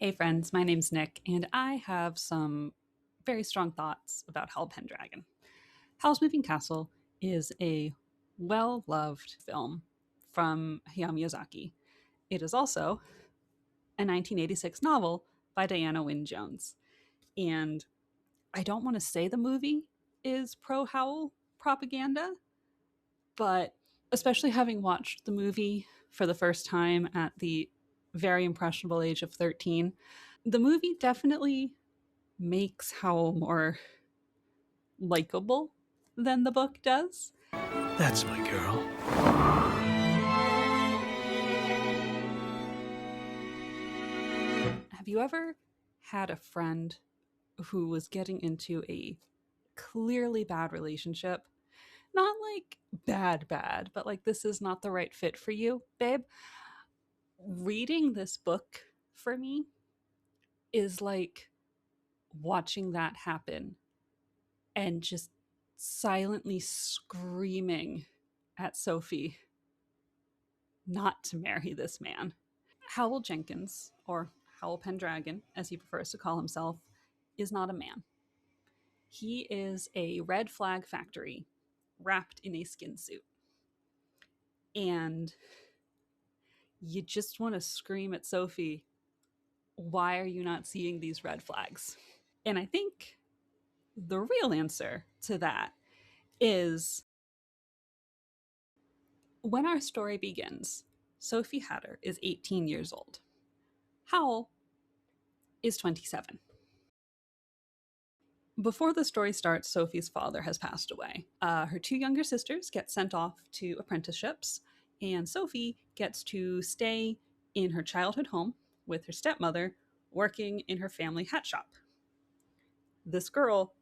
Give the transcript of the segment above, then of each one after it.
Hey friends, my name's Nick, and I have some very strong thoughts about Howl Pendragon. Howl's Moving Castle is a well-loved film from Hayao Miyazaki. It is also a 1986 novel by Diana Wynne Jones. And I don't want to say the movie is pro-Howl propaganda, but especially having watched the movie for the first time at the very impressionable age of 13, the movie definitely makes Howl more likable than the book does. That's my girl. Have you ever had a friend who was getting into a clearly bad relationship? Not like bad, but like this is not the right fit for you, babe. Reading this book for me is like watching that happen and just silently screaming at Sophie not to marry this man. Howell Jenkins, or Howl Pendragon, as he prefers to call himself, is not a man. He is a red flag factory wrapped in a skin suit. And you just want to scream at Sophie, why are you not seeing these red flags? And I think the real answer to that is when our story begins, Sophie Hatter is 18 years old. Howl is 27. Before the story starts, Sophie's father has passed away. Her two younger sisters get sent off to apprenticeships, and Sophie gets to stay in her childhood home with her stepmother, working in her family hat shop. This girl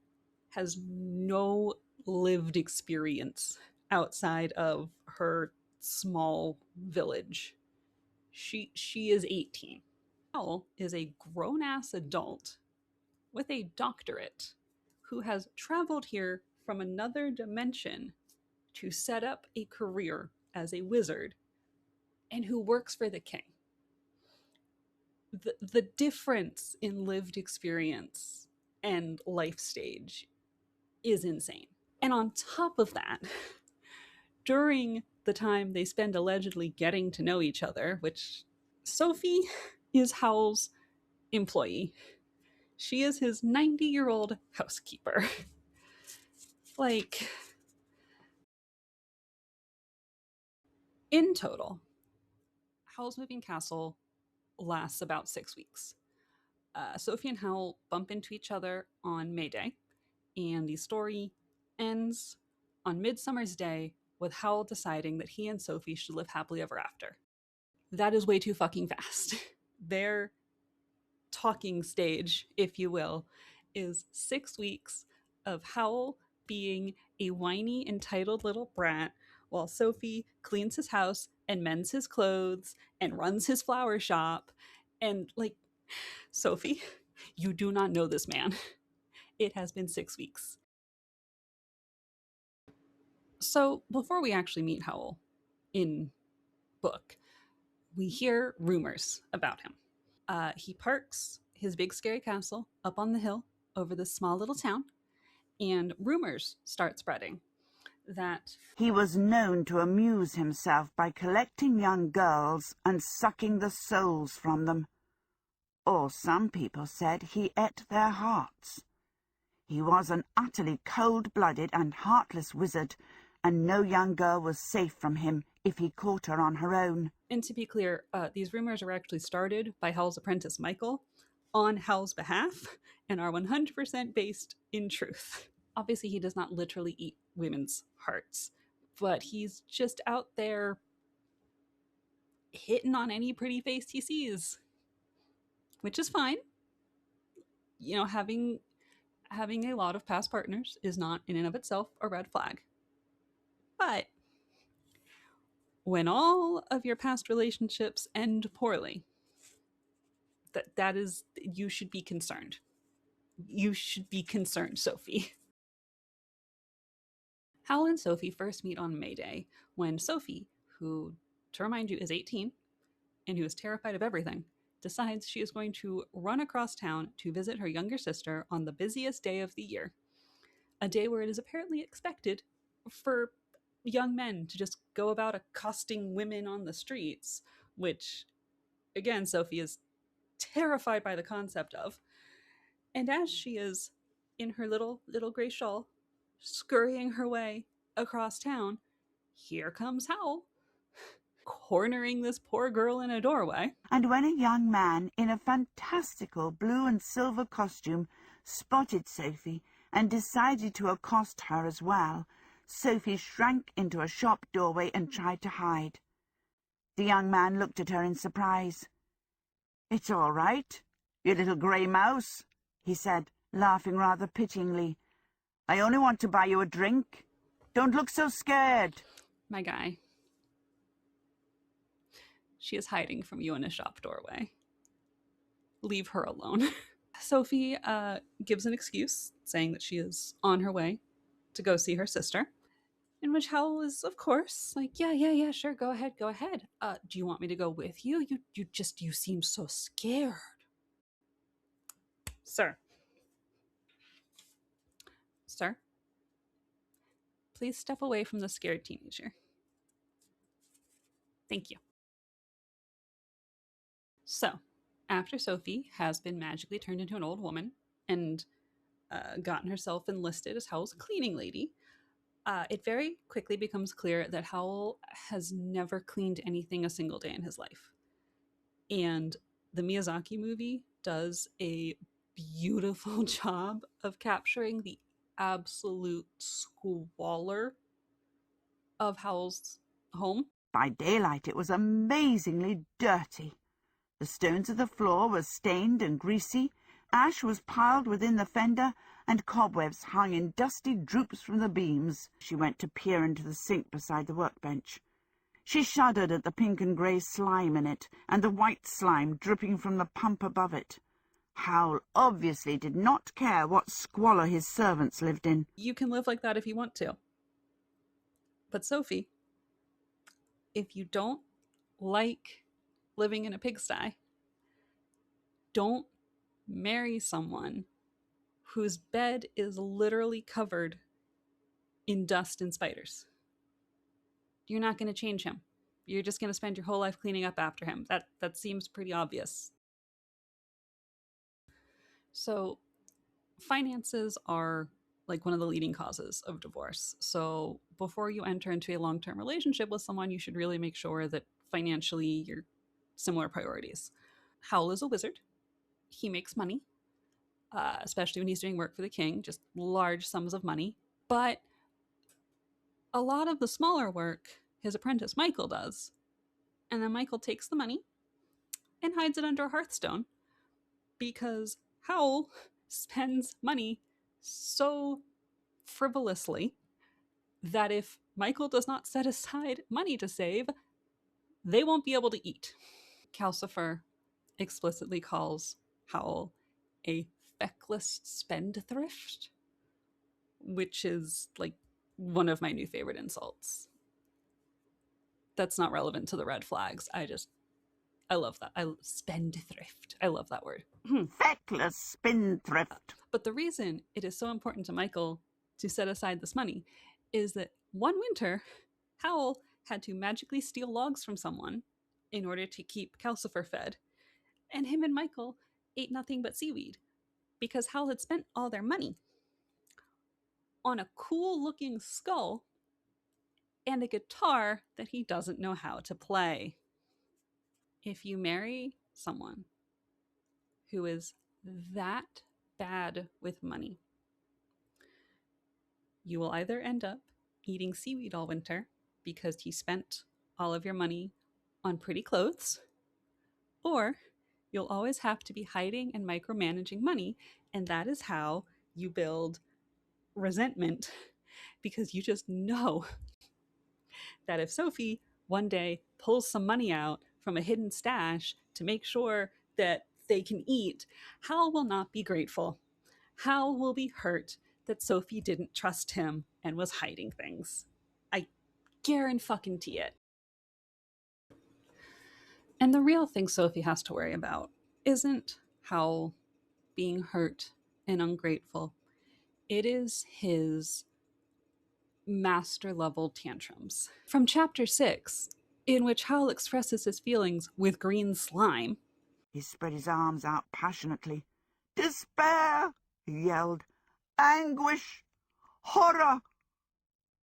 has no lived experience outside of her small village. She is 18. Owl is a grown-ass adult with a doctorate who has traveled here from another dimension to set up a career as a wizard and who works for the king. The difference in lived experience and life stage is insane. And on top of that, during the time they spend allegedly getting to know each other, which Sophie is Howl's employee, she is his 90-year-old housekeeper. Like, in total, Howl's Moving Castle lasts about 6 weeks. Sophie and Howl bump into each other on May Day, and the story ends on Midsummer's Day with Howl deciding that he and Sophie should live happily ever after. That is way too fucking fast. Their talking stage, if you will, is 6 weeks of Howl being a whiny, entitled little brat while Sophie cleans his house and mends his clothes and runs his flower shop. And, like, Sophie, you do not know this man. It has been 6 weeks. So, before we actually meet Howl in book, we hear rumors about him. He parks his big scary castle up on the hill over this small little town, and rumors start spreading that he was known to amuse himself by collecting young girls and sucking the souls from them. Or some people said he ate their hearts. He was an utterly cold-blooded and heartless wizard, and no young girl was safe from him if he caught her on her own. And to be clear, these rumors are actually started by Howl's apprentice Michael on Howl's behalf and are 100% based in truth. Obviously, he does not literally eat women's hearts, but he's just out there hitting on any pretty face he sees, which is fine. You know, having a lot of past partners is not in and of itself a red flag. But when all of your past relationships end poorly, that is, you should be concerned. You should be concerned, Sophie. Howl and Sophie first meet on May Day when Sophie, who, to remind you, is 18 and who is terrified of everything, decides she is going to run across town to visit her younger sister on the busiest day of the year, a day where it is apparently expected for young men to just go about accosting women on the streets, which, again, Sophie is terrified by the concept of. And as she is in her little gray shawl, scurrying her way across town, here comes Howl, cornering this poor girl in a doorway. And when a young man in a fantastical blue and silver costume spotted Sophie and decided to accost her as well, Sophie shrank into a shop doorway and tried to hide. The young man looked at her in surprise. "It's all right, you little grey mouse," he said, laughing rather pityingly. "I only want to buy you a drink. Don't look so scared." My guy. She is hiding from you in a shop doorway. Leave her alone. Sophie gives an excuse, saying that she is on her way to go see her sister. In which Howl is, of course, like, yeah, sure, go ahead. Do you want me to go with you? You seem so scared. Sir, please step away from the scared teenager. Thank you. So, after Sophie has been magically turned into an old woman and gotten herself enlisted as Howl's cleaning lady, it very quickly becomes clear that Howl has never cleaned anything a single day in his life. And the Miyazaki movie does a beautiful job of capturing the absolute squalor of Howl's home. By daylight it was amazingly dirty. The stones of the floor were stained and greasy, ash was piled within the fender, and cobwebs hung in dusty droops from the beams. She went to peer into the sink beside the workbench. She shuddered at the pink and grey slime in it, and the white slime dripping from the pump above it. Howl obviously did not care what squalor his servants lived in. You can live like that if you want to. But Sophie, if you don't like living in a pigsty, don't marry someone whose bed is literally covered in dust and spiders. You're not going to change him. You're just going to spend your whole life cleaning up after him. That seems pretty obvious. So, finances are like one of the leading causes of divorce. So, before you enter into a long-term relationship with someone, you should really make sure that financially you're similar priorities. Howl is a wizard. He makes money, especially when he's doing work for the king, just large sums of money. But a lot of the smaller work his apprentice Michael does. And then Michael takes the money and hides it under a hearthstone because Howl spends money so frivolously that if Michael does not set aside money to save, they won't be able to eat. Calcifer explicitly calls Howl a feckless spendthrift, which is like one of my new favorite insults. That's not relevant to the red flags. I love that. Spendthrift. I love that word. Feckless spendthrift. But the reason it is so important to Michael to set aside this money is that one winter, Howl had to magically steal logs from someone in order to keep Calcifer fed, and him and Michael ate nothing but seaweed because Howl had spent all their money on a cool-looking skull and a guitar that he doesn't know how to play. If you marry someone who is that bad with money, you will either end up eating seaweed all winter because he spent all of your money on pretty clothes, or you'll always have to be hiding and micromanaging money, and that is how you build resentment because you just know that if Sophie one day pulls some money out from a hidden stash to make sure that they can eat, Howl will not be grateful. Howl will be hurt that Sophie didn't trust him and was hiding things. I guarantee it. And the real thing Sophie has to worry about isn't Howl being hurt and ungrateful. It is his master level tantrums. From chapter 6, in which Howl expresses his feelings with green slime. He spread his arms out passionately. Despair, he yelled. Anguish, horror.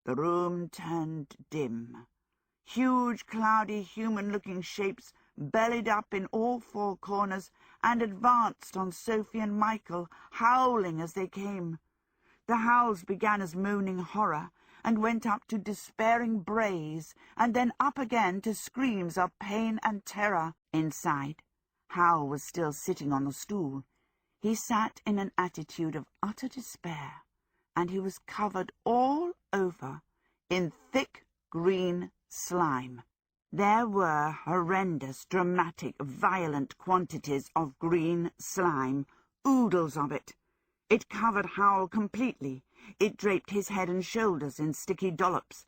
The room turned dim. Huge, cloudy, human-looking shapes bellied up in all four corners and advanced on Sophie and Michael, howling as they came. The howls began as moaning horror and went up to despairing brays and then up again to screams of pain and terror. Inside, Howl was still sitting on the stool. He sat in an attitude of utter despair, and he was covered all over in thick green slime. There were horrendous, dramatic, violent quantities of green slime, oodles of it. It covered Howl completely. It draped his head and shoulders in sticky dollops,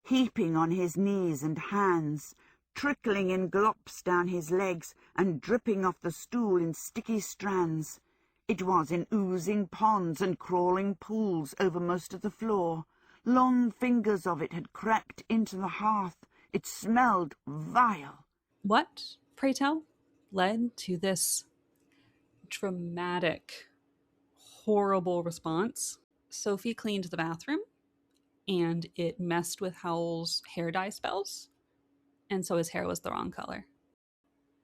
heaping on his knees and hands, trickling in glops down his legs and dripping off the stool in sticky strands. It was in oozing ponds and crawling pools over most of the floor. Long fingers of it had crept into the hearth. It smelled vile. What, pray tell, led to this dramatic, horrible response? Sophie cleaned the bathroom, and it messed with Howl's hair dye spells, and so his hair was the wrong color.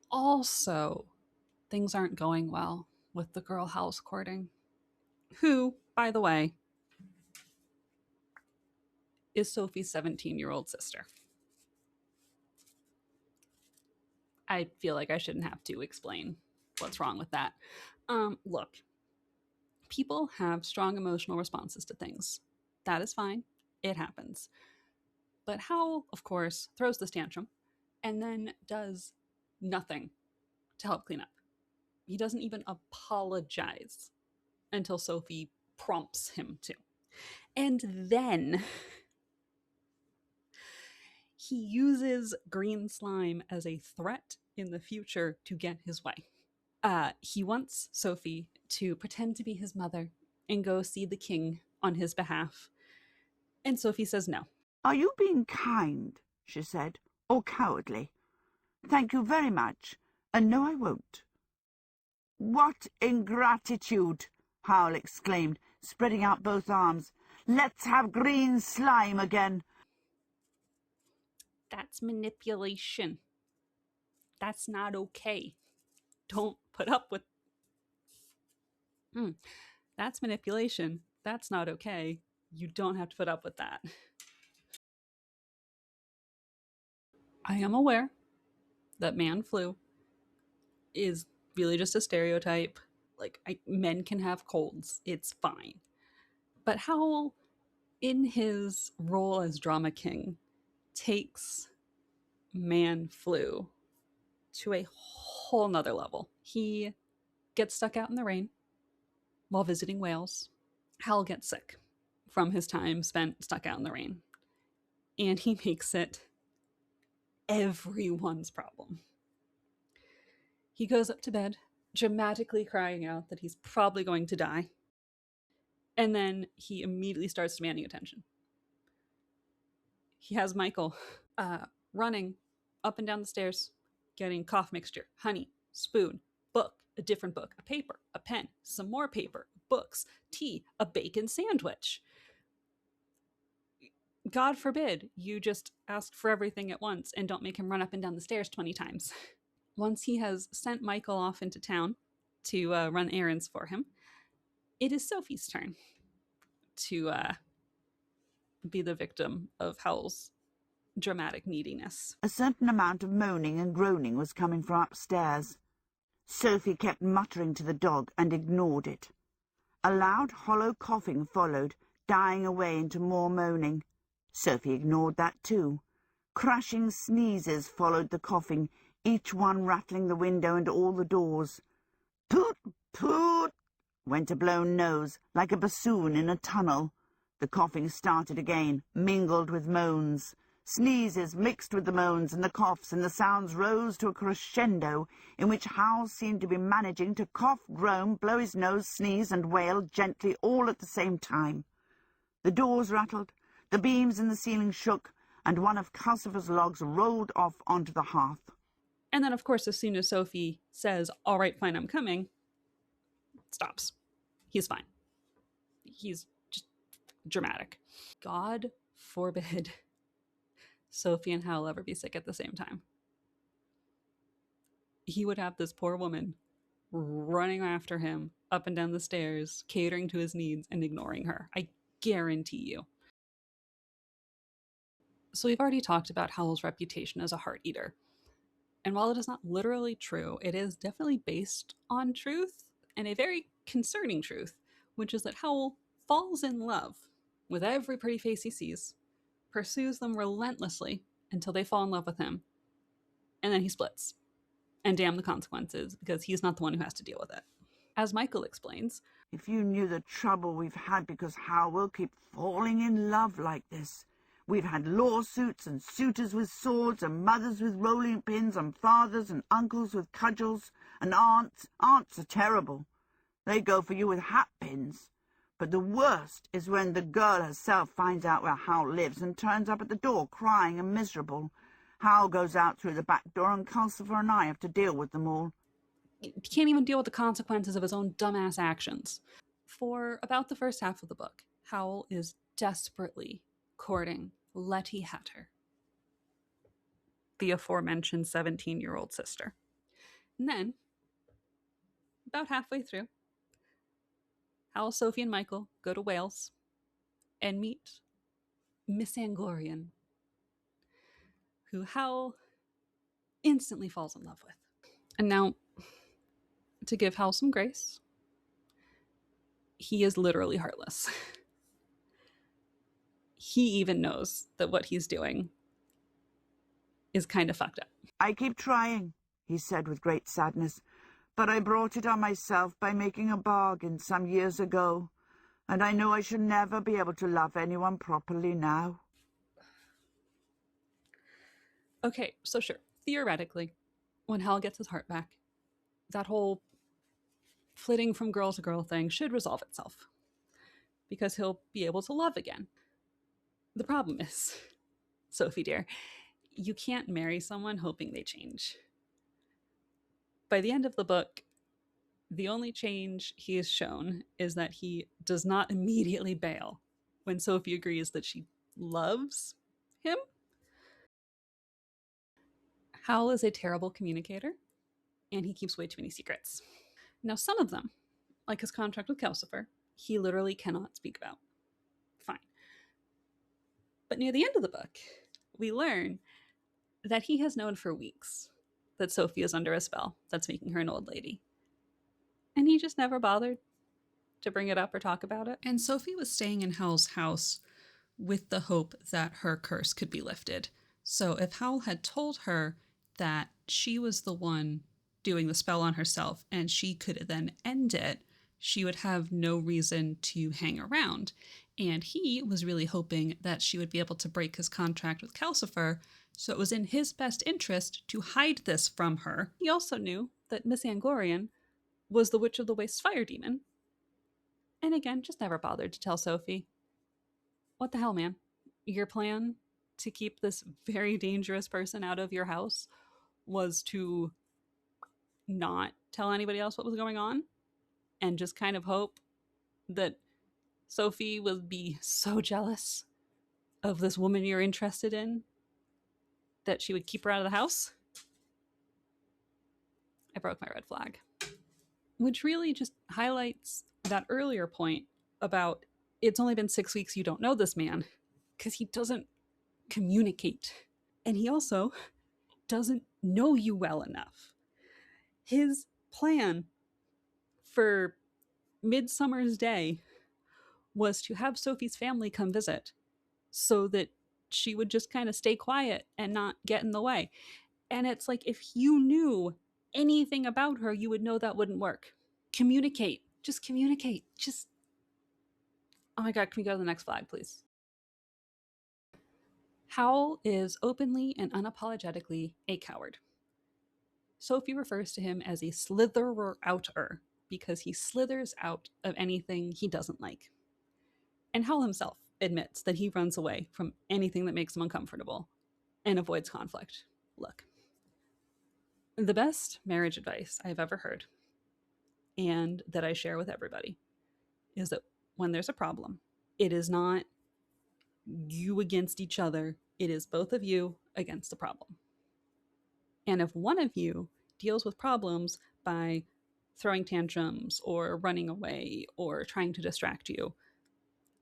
Also, things aren't going well with the girl Howl's courting, who, by the way, is Sophie's 17-year-old sister. I feel like I shouldn't have to explain what's wrong with that. Look, people have strong emotional responses to things. That is fine. It happens. But Howl, of course, throws this tantrum and then does nothing to help clean up. He doesn't even apologize until Sophie prompts him to. And then he uses green slime as a threat in the future to get his way. He wants Sophie to pretend to be his mother and go see the king on his behalf. And Sophie says no. Are you being kind, she said, or cowardly? Thank you very much, and no, I won't. What ingratitude, Howl exclaimed, spreading out both arms. Let's have green slime again. That's manipulation. That's not okay. Don't put up with... That's manipulation. That's not okay. You don't have to put up with that. I am aware that man flu is really just a stereotype. Like, men can have colds. It's fine. But Howl, in his role as drama king, takes man flu to a whole nother level. He gets stuck out in the rain while visiting Wales. Howl gets sick from his time spent stuck out in the rain. And he makes it everyone's problem. He goes up to bed, dramatically crying out that he's probably going to die. And then he immediately starts demanding attention. He has Michael running up and down the stairs, getting cough mixture, honey, spoon, book, a different book, a paper, a pen, some more paper, books, tea, a bacon sandwich. God forbid you just ask for everything at once and don't make him run up and down the stairs 20 times. Once he has sent Michael off into town to run errands for him, it is Sophie's turn to be the victim of Howl's dramatic neediness. A certain amount of moaning and groaning was coming from upstairs. Sophie kept muttering to the dog and ignored it. A loud, hollow coughing followed, dying away into more moaning. Sophie ignored that too. Crashing sneezes followed the coughing, each one rattling the window and all the doors. Poot, poot, went a blown nose, like a bassoon in a tunnel. The coughing started again, mingled with moans. Sneezes mixed with the moans and the coughs, and the sounds rose to a crescendo in which Howl seemed to be managing to cough, groan, blow his nose, sneeze, and wail gently all at the same time. The doors rattled, the beams in the ceiling shook, and one of Calcifer's logs rolled off onto the hearth. And then, of course, as soon as Sophie says, "All right, fine, I'm coming," stops. He's fine. He's just dramatic. God forbid Sophie and Howl ever be sick at the same time. He would have this poor woman running after him up and down the stairs, catering to his needs and ignoring her. I guarantee you. So we've already talked about Howl's reputation as a heart eater. And while it is not literally true, it is definitely based on truth, and a very concerning truth, which is that Howl falls in love with every pretty face he sees, pursues them relentlessly until they fall in love with him, and then he splits. And damn the consequences, because he's not the one who has to deal with it. As Michael explains, "If you knew the trouble we've had because Howl will keep falling in love like this. We've had lawsuits and suitors with swords and mothers with rolling pins and fathers and uncles with cudgels and aunts. Aunts are terrible. They go for you with hat pins. But the worst is when the girl herself finds out where Howl lives and turns up at the door crying and miserable. Howl goes out through the back door, and Calcifer and I have to deal with them all." he can't even deal with the consequences of his own dumbass actions. For about the first half of the book, Howl is desperately courting Letty Hatter, the aforementioned 17-year-old sister. And then, about halfway through, Howl, Sophie, and Michael go to Wales and meet Miss Angorian, who Howl instantly falls in love with. And now, to give Howl some grace, he is literally heartless. He even knows that what he's doing is kind of fucked up. "I keep trying," he said with great sadness, "but I brought it on myself by making a bargain some years ago, and I know I should never be able to love anyone properly now." Okay, so sure, theoretically, when Howl gets his heart back, that whole flitting from girl to girl thing should resolve itself, because he'll be able to love again. The problem is, Sophie dear, you can't marry someone hoping they change. By the end of the book, the only change he has shown is that he does not immediately bail when Sophie agrees that she loves him. Howl is a terrible communicator, and he keeps way too many secrets. Now, some of them, like his contract with Calcifer, he literally cannot speak about. Fine. But near the end of the book, we learn that he has known for weeks that Sophie is under a spell that's making her an old lady. And he just never bothered to bring it up or talk about it. And Sophie was staying in Howl's house with the hope that her curse could be lifted. So if Howl had told her that she was the one doing the spell on herself and she could then end it, she would have no reason to hang around. And he was really hoping that she would be able to break his contract with Calcifer, so it was in his best interest to hide this from her. He also knew that Miss Angorian was the Witch of the Waste fire demon, and again, just never bothered to tell Sophie. What the hell, man? Your plan to keep this very dangerous person out of your house was to not tell anybody else what was going on and just kind of hope that Sophie would be so jealous of this woman you're interested in that she would keep her out of the house? I broke my red flag. Which really just highlights that earlier point about it's only been 6 weeks, you don't know this man, because he doesn't communicate. And he also doesn't know you well enough. His plan for Midsummer's Day was to have Sophie's family come visit so that she would just kind of stay quiet and not get in the way. And it's like, if you knew anything about her, you would know that wouldn't work. Communicate. Just communicate. Just, oh my God, can we go to the next flag, please? Howl is openly and unapologetically a coward. Sophie refers to him as a slitherer-outer because he slithers out of anything he doesn't like. And Howl himself admits that he runs away from anything that makes him uncomfortable and avoids conflict. Look, the best marriage advice I've ever heard, and that I share with everybody, is that when there's a problem, it is not you against each other, it is both of you against the problem. And if one of you deals with problems by throwing tantrums or running away or trying to distract you,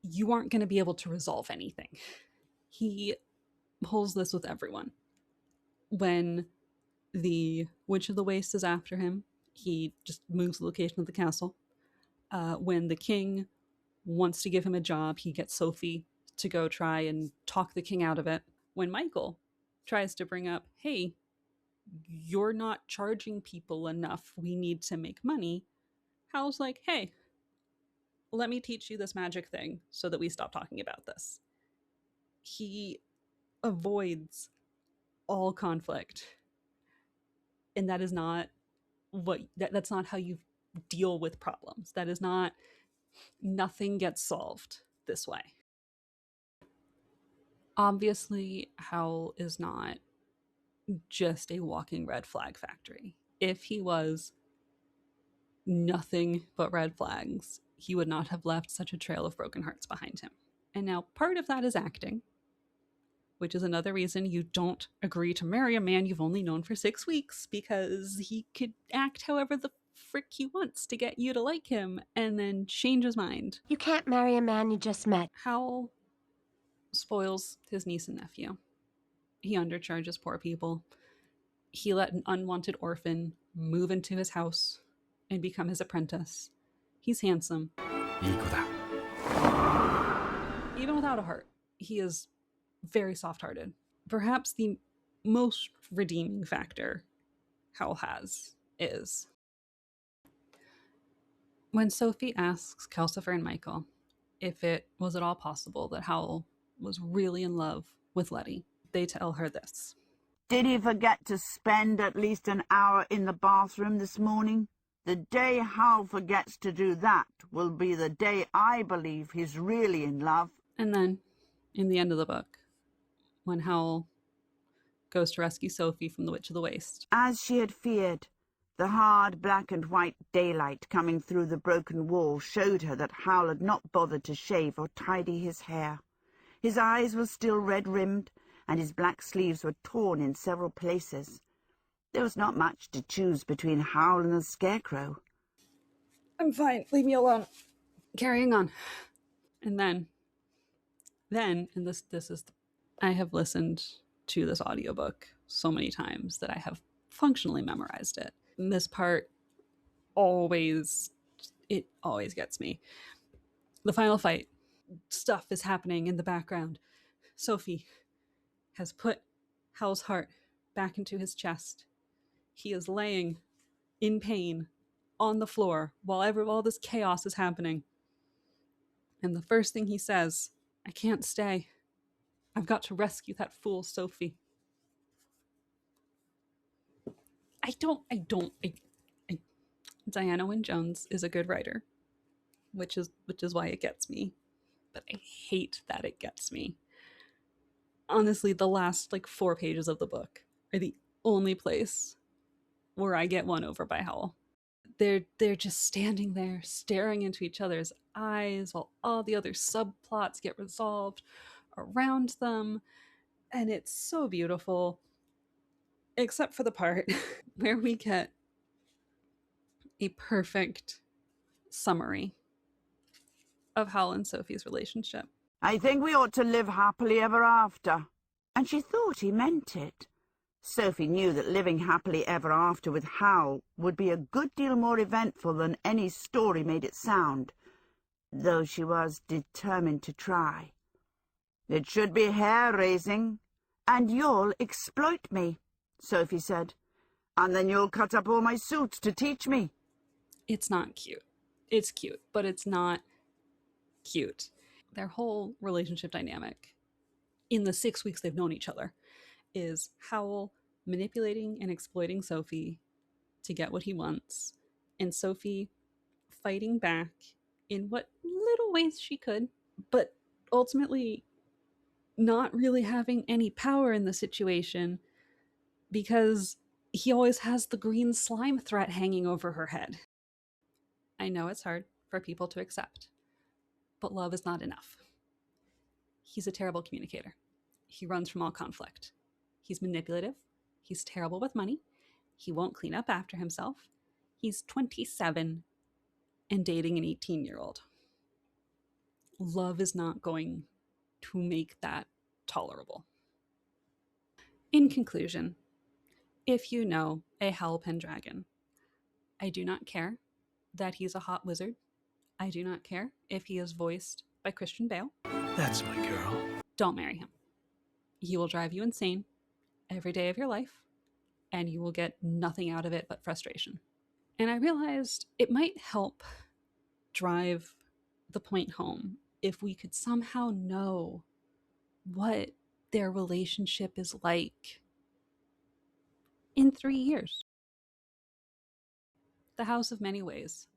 you aren't going to be able to resolve anything. He holds this with everyone. When the Witch of the Waste is after him, he just moves the location of the castle. When the king wants to give him a job, he gets Sophie to go try and talk the king out of it. When Michael tries to bring up, hey, you're not charging people enough, we need to make money, Howl's like, hey, let me teach you this magic thing so that we stop talking about this. He avoids all conflict. And that is not that's not how you deal with problems. That is not, nothing gets solved this way. Obviously, Howl is not just a walking red flag factory. If he was nothing but red flags, he would not have left such a trail of broken hearts behind him. And now part of that is acting, which is another reason you don't agree to marry a man you've only known for 6 weeks, because he could act however the frick he wants to get you to like him and then change his mind. You can't marry a man you just met. Howl spoils his niece and nephew. He undercharges poor people. He let an unwanted orphan move into his house and become his apprentice. He's handsome. いい子だ. Even without a heart, he is very soft-hearted. Perhaps the most redeeming factor Howl has is when Sophie asks Calcifer and Michael if it was at all possible that Howl was really in love with Letty, they tell her this. Did he forget to spend at least an hour in the bathroom this morning? The day Howl forgets to do that will be the day I believe he's really in love. And then, in the end of the book, when Howl goes to rescue Sophie from the Witch of the Waste. As she had feared, the hard black and white daylight coming through the broken wall showed her that Howl had not bothered to shave or tidy his hair. His eyes were still red-rimmed, and his black sleeves were torn in several places. There was not much to choose between Howl and the Scarecrow. I'm fine, leave me alone. Carrying on. And then, and this is, I have listened to this audiobook so many times that I have functionally memorized it. And this part always gets me. The final fight, stuff is happening in the background. Sophie has put Howl's heart back into his chest. He is laying in pain on the floor while all this chaos is happening. And the first thing he says, I can't stay. I've got to rescue that fool Sophie. Diana Wynne Jones is a good writer, which is why it gets me. But I hate that it gets me. Honestly, the last 4 pages of the book are the only place where I get won over by Howl. They're just standing there staring into each other's eyes while all the other subplots get resolved around them, and it's so beautiful, except for the part where we get a perfect summary of Howl and Sophie's relationship. I think we ought to live happily ever after. And she thought he meant it. Sophie knew that living happily ever after with Howl would be a good deal more eventful than any story made it sound, though she was determined to try. It should be hair-raising, and you'll exploit me, Sophie said, and then you'll cut up all my suits to teach me. It's not cute. It's cute, but it's not cute. Their whole relationship dynamic in the 6 weeks they've known each other, is Howl manipulating and exploiting Sophie to get what he wants, and Sophie fighting back in what little ways she could, but ultimately not really having any power in the situation because he always has the green slime threat hanging over her head. I know it's hard for people to accept, but love is not enough. He's a terrible communicator. He runs from all conflict. He's manipulative. He's terrible with money. He won't clean up after himself. He's 27 and dating an 18-year-old. Love is not going to make that tolerable. In conclusion, if you know a Howl Pendragon, I do not care that he's a hot wizard. I do not care if he is voiced by Christian Bale. That's my girl. Don't marry him. He will drive you insane every day of your life, and you will get nothing out of it but frustration. And I realized it might help drive the point home if we could somehow know what their relationship is like in 3 years. The House of Many Ways,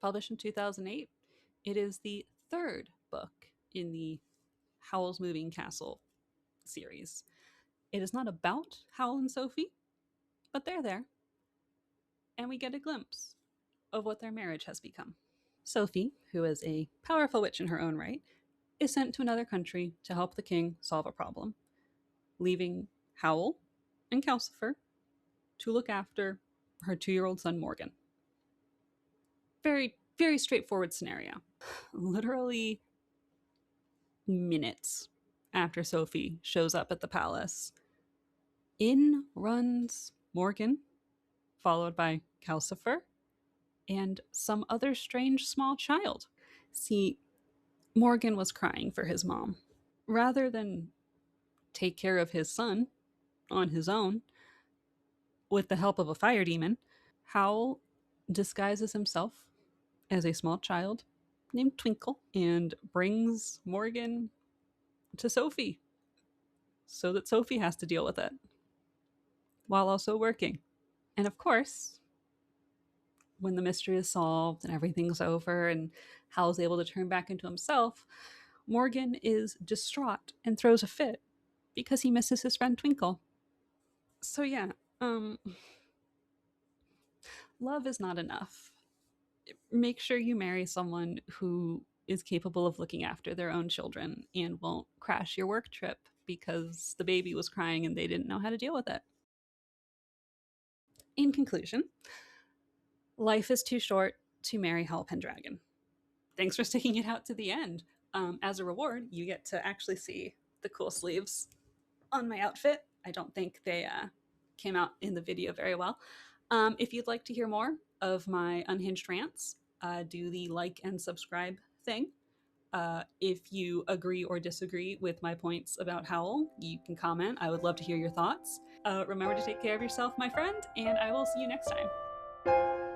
published in 2008, it is the third book in the Howl's Moving Castle series. It is not about Howl and Sophie, but they're there, and we get a glimpse of what their marriage has become. Sophie, who is a powerful witch in her own right, is sent to another country to help the king solve a problem, leaving Howl and Calcifer to look after her 2-year-old son Morgan. Very, very straightforward scenario. Literally minutes after Sophie shows up at the palace, in runs Morgan, followed by Calcifer and some other strange small child. See, Morgan was crying for his mom. Rather than take care of his son on his own with the help of a fire demon, Howl disguises himself as a small child named Twinkle and brings Morgan to Sophie so that Sophie has to deal with it while also working. And of course, when the mystery is solved and everything's over and Howl's able to turn back into himself, Morgan is distraught and throws a fit because he misses his friend Twinkle. So yeah, love is not enough. Make sure you marry someone who is capable of looking after their own children and won't crash your work trip because the baby was crying and they didn't know how to deal with it. In conclusion, life is too short to marry Howl Pendragon. Thanks for sticking it out to the end. As a reward, you get to actually see the cool sleeves on my outfit. I don't think they came out in the video very well. If you'd like to hear more of my unhinged rants, do the like and subscribe thing. If you agree or disagree with my points about Howl, you can comment. I would love to hear your thoughts. Remember to take care of yourself, my friend, and I will see you next time.